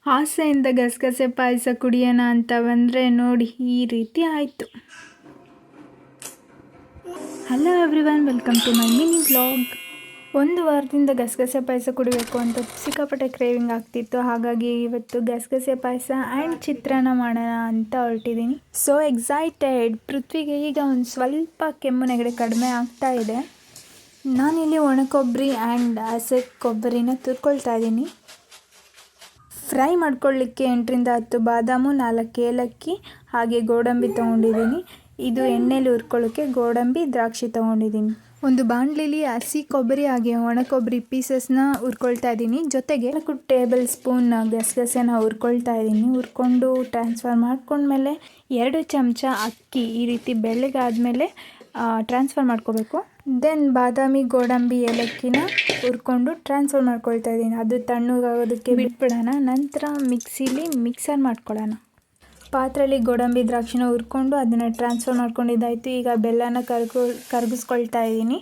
ಆಸೆಯಿಂದ ಗಸಗಸೆ ಪಾಯಸ ಕುಡಿಯೋಣ ಅಂತ ಬಂದರೆ ನೋಡಿ ಈ ರೀತಿ ಆಯಿತು. Hello everyone, welcome to my mini vlog. ಒಂದು ವಾರದಿಂದ ಗಸಗಸೆ ಪಾಯಸ ಕುಡಿಬೇಕು ಅಂತ ಸಿಕ್ಕಾಪಟ್ಟೆ ಕ್ರೇವಿಂಗ್ ಆಗ್ತಿತ್ತು. ಹಾಗಾಗಿ ಇವತ್ತು ಗಸಗಸೆ ಪಾಯಸ ಆ್ಯಂಡ್ ಚಿತ್ರಾನ್ನ ಮಾಡೋಣ ಅಂತ ಹೊರಟಿದ್ದೀನಿ. So excited. ಪೃಥ್ವಿಗೆ ಈಗ ಒಂದು ಸ್ವಲ್ಪ ಕೆಮ್ಮು ನೆಗಡಿ ಕಡಿಮೆ ಆಗ್ತಾ ಇದೆ. ನಾನಿಲ್ಲಿ ಒಣಕೊಬ್ಬರಿ ಆ್ಯಂಡ್ ಹಸಿ ಕೊಬ್ಬರಿನ ತುರ್ಕೊಳ್ತಾ ಇದ್ದೀನಿ. ಫ್ರೈ ಮಾಡ್ಕೊಳ್ಳಿಕ್ಕೆ 8ರಿಂದ 10 ಬಾದಾಮು, 4 ಏಲಕ್ಕಿ ಹಾಗೆ ಗೋಡಂಬಿ ತೊಗೊಂಡಿದ್ದೀನಿ. ಇದು ಎಣ್ಣೆಲಿ ಹುರ್ಕೊಳ್ಳೋಕ್ಕೆ ಗೋಡಂಬಿ, ದ್ರಾಕ್ಷಿ ತೊಗೊಂಡಿದ್ದೀನಿ. ಒಂದು ಬಾಣಲಿಲಿ ಹಸಿ ಕೊಬ್ಬರಿ ಹಾಗೆ ಒಣ ಕೊಬ್ಬರಿ ಪೀಸಸ್ನ ಹುರ್ಕೊಳ್ತಾ ಇದ್ದೀನಿ. ಜೊತೆಗೆ 4 ಟೇಬಲ್ ಸ್ಪೂನ್ ಗಸಗಸೆನ ಹುರ್ಕೊಳ್ತಾ ಇದ್ದೀನಿ. ಹುರ್ಕೊಂಡು ಟ್ರಾನ್ಸ್ಫರ್ ಮಾಡ್ಕೊಂಡ್ಮೇಲೆ 2 ಚಮಚ ಅಕ್ಕಿ ಈ ರೀತಿ ಬೆಳ್ಳಗಾದ್ಮೇಲೆ ಟ್ರಾನ್ಸ್ಫರ್ ಮಾಡ್ಕೋಬೇಕು. ದೆನ್ ಬಾದಾಮಿ, ಗೋಡಂಬಿ, ಏಲಕ್ಕಿನ ಹುರ್ಕೊಂಡು ಟ್ರಾನ್ಸ್ಫರ್ ಮಾಡ್ಕೊಳ್ತಾ ಇದ್ದೀನಿ. ಅದು ತಣ್ಣಗಾಗೋದಕ್ಕೆ ಬಿಟ್ಬಿಡೋಣ. ನಂತರ ಮಿಕ್ಸಿಲಿ ಮಿಕ್ಸರ್ ಮಾಡ್ಕೊಳ್ಳೋಣ. ಪಾತ್ರೆಯಲ್ಲಿ ಗೋಡಂಬಿ, ದ್ರಾಕ್ಷಿನ ಹುರ್ಕೊಂಡು ಅದನ್ನು ಟ್ರಾನ್ಸ್ಫರ್ ಮಾಡ್ಕೊಂಡಿದ್ದಾಯಿತು. ಈಗ ಬೆಲ್ಲನ ಕರಗಿಸ್ಕೊಳ್ತಾ ಇದ್ದೀನಿ.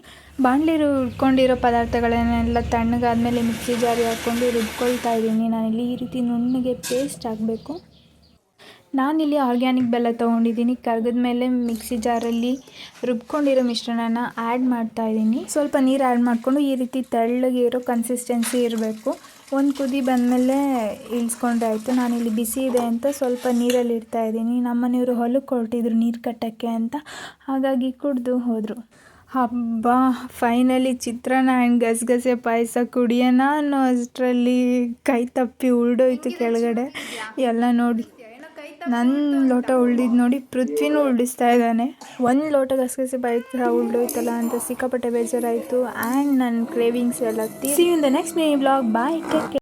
ಬಾಣಲಿರು ಹುರ್ಕೊಂಡಿರೋ ಪದಾರ್ಥಗಳನ್ನೆಲ್ಲ ತಣ್ಣಗಾದ್ಮೇಲೆ ಮಿಕ್ಸಿ ಜಾರಿಗೆ ಹಾಕ್ಕೊಂಡು ರುಬ್ಕೊಳ್ತಾ ಇದ್ದೀನಿ. ನಾನಿಲ್ಲಿ ಈ ರೀತಿ ನುಣ್ಣಗೆ ಪೇಸ್ಟ್ ಆಗಬೇಕು. ನಾನಿಲ್ಲಿ ಆರ್ಗ್ಯಾನಿಕ್ ಬೆಲ್ಲ ತೊಗೊಂಡಿದ್ದೀನಿ. ಕರಗಿದ ಮೇಲೆ ಮಿಕ್ಸಿ ಜಾರಲ್ಲಿ ರುಬ್ಕೊಂಡಿರೋ ಮಿಶ್ರಣನ ಆ್ಯಡ್ ಮಾಡ್ತಾ ಇದ್ದೀನಿ. ಸ್ವಲ್ಪ ನೀರು ಆ್ಯಡ್ ಮಾಡಿಕೊಂಡು ಈ ರೀತಿ ತೆಳ್ಳಗೆ ಇರೋ ಕನ್ಸಿಸ್ಟೆನ್ಸಿ ಇರಬೇಕು. ಒಂದು ಕುದಿ ಬಂದಮೇಲೆ ಇಳಿಸ್ಕೊಂಡ್ರೆ ಆಯಿತು. ನಾನಿಲ್ಲಿ ಬಿಸಿ ಇದೆ ಅಂತ ಸ್ವಲ್ಪ ನೀರಲ್ಲಿ ಇಡ್ತಾ ಇದ್ದೀನಿ. ನಮ್ಮನೆಯವರು ಹೊಲಕ್ಕೆ ಹೊರಟಿದ್ರು ನೀರು ಕಟ್ಟೋಕ್ಕೆ ಅಂತ, ಹಾಗಾಗಿ ಕುಡಿದು ಹೋದರು. ಹಬ್ಬ, ಫೈನಲಿ ಚಿತ್ರಾನ್ನ ಆ್ಯಂಡ್ ಗಸಗಸೆ ಪಾಯಸ ಕುಡಿಯೋಣ ಅನ್ನೋ ಅಷ್ಟರಲ್ಲಿ ಕೈ ತಪ್ಪಿ ಉಳ್ದೋಯ್ತು ಕೆಳಗಡೆ ಎಲ್ಲ. ನೋಡಿ, ನನ್ನ ಲೋಟ ಉಳ್ದಿದ್ದು ನೋಡಿ ಪೃಥ್ವಿನೂ ಉಳ್ಳಿಸ್ತಾ ಇದ್ದಾನೆ. 1 ಲೋಟ ಗಸಗಸೆ ಪಾಯಸ ಉಳ್ದೋಯ್ತಲ್ಲ ಅಂತ ಸಿಕ್ಕಾಪಟ್ಟೆ ಬೇಜಾರಾಯಿತು. ಆ್ಯಂಡ್ ನನ್ನ ಕ್ರೇವಿಂಗ್ಸ್ ಎಲ್ಲ see you in the next mini vlog. Bye, take care.